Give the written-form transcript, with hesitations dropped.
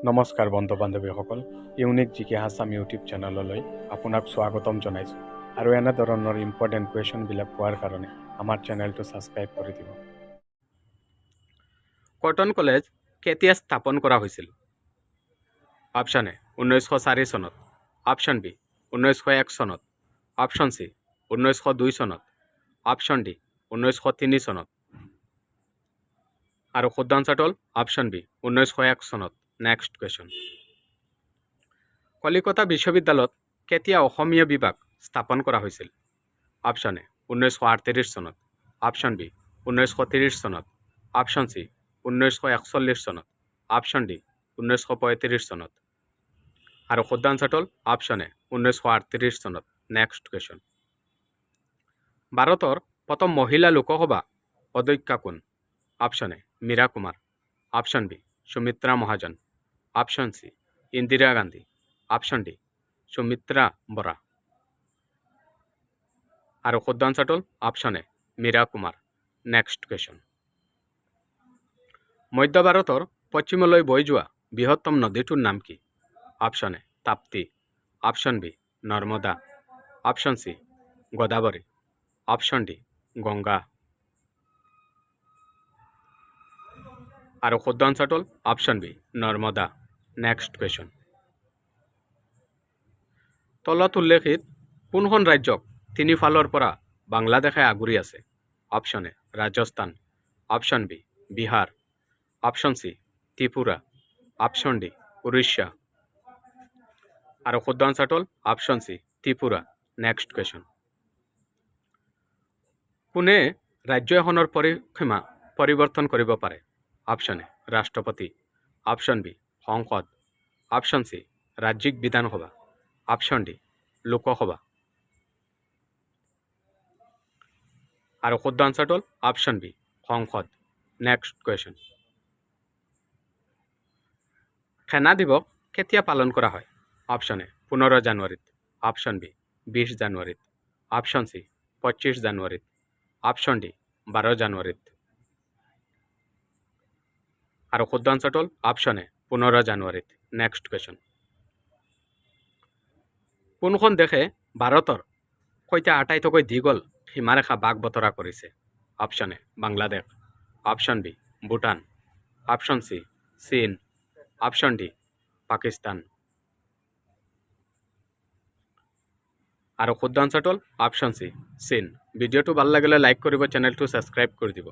নমস্কাৰ বন্ধু বান্ধৱীসকল, ইউনিক জিকে আছাম ইউটিউব চেনেললৈ আপোনাক স্বাগতম জনাইছোঁ আৰু এনেধৰণৰ ইম্পৰ্টেণ্ট কুৱেশ্যনবিলাক পোৱাৰ কাৰণে আমাৰ চেনেলটো ছাবস্ক্ৰাইব কৰি দিব। কটন কলেজ কেতিয়া স্থাপন কৰা হৈছিল? অপশ্যন এ 1904 চনত, অপশ্যন বি 1901 চনত, অপশ্যন চি 1902 চনত, অপশ্যন ডি 1903 চনত। আৰু শুদ্ধ আনচাৰটো হ'ল অপশ্যন বি 1901 চনত। নেক্সট কুৱেশ্যন, কলিকতা বিশ্ববিদ্যালয়ত কেতিয়া অসমীয়া বিভাগ স্থাপন কৰা হৈছিল? অপশ্যন এ 1938 চনত, অপশ্যন বি 1930 চনত, অপশ্যন চি 1941 চনত, অপশ্যন ডি 1935 চনত। আৰু শুদ্ধ আনচাৰটো হ'ল অপশ্যন এ 1938 চনত। নেক্সট কুৱেশ্যন, ভাৰতৰ প্ৰথম মহিলা লোকসভা অধ্যক্ষা কোন? Option A Meera Kumar, option B Sumitra Mahajan, option C Indira Gandhi, option D Sumitra Bora. আৰু শুদ্ধ আনচাৰটো হ'ল option A Meera Kumar. Next question, মধ্য ভাৰতৰ পশ্চিমলৈ বৈ যোৱা বৃহত্তম নদীটোৰ নাম কি? Option A Tapti, option B Narmada, option C Godavari, option D Ganga. আৰু শুদ্ধ আনচাৰটো হ'ল option B Narmada. Next question, তলত উল্লেখিত কোনখন ৰাজ্যক তিনিফালৰ পৰা বাংলাদেশে আগুৰি আছে? Option A Rajasthan, option B Bihar, option C Tripura, option D Orissa. আৰু শুদ্ধ আনচাৰটো হ'ল option C Tripura. Next question, কোনে ৰাজ্য এখনৰ পৰিসীমা পৰিৱৰ্তন কৰিব পাৰে? অপশ্যন এ ৰাষ্ট্ৰপতি, অপশ্যন বি সংসদ, অপশ্যন চি ৰাজ্যিক বিধানসভা, অপশ্যন ডি লোকসভা। আৰু শুদ্ধ আনচাৰটো হ'ল অপশ্যন বি সংসদ। নেক্সট কুৱেশ্যন, সেনা দিৱস কেতিয়া পালন কৰা হয়? অপশ্যন এ 15 জানুৱাৰীত, অপশ্যন বি 20 জানুৱাৰীত, অপশ্যন চি 25 জানুৱাৰীত, অপশ্যন ডি 12 জানুৱাৰীত। আৰু শুদ্ধ আনচাৰটো হ'ল অপশ্যন এ 15 জানুৱাৰীত। নেক্সট কুৱেশ্যন, কোনখন দেশে ভাৰতৰ সৈতে আটাইতকৈ দীঘল সীমাৰেখা ভাগ বতৰা কৰিছে? Option A Bangladesh, option B Bhutan, option C চীন, অপশ্যন ডি পাকিস্তান। আৰু শুদ্ধ আনচাৰটো হ'ল অপশ্যন চি চীন। ভিডিঅ'টো ভাল লাগিলে লাইক কৰিব, চেনেলটো ছাবস্ক্ৰাইব কৰি দিব।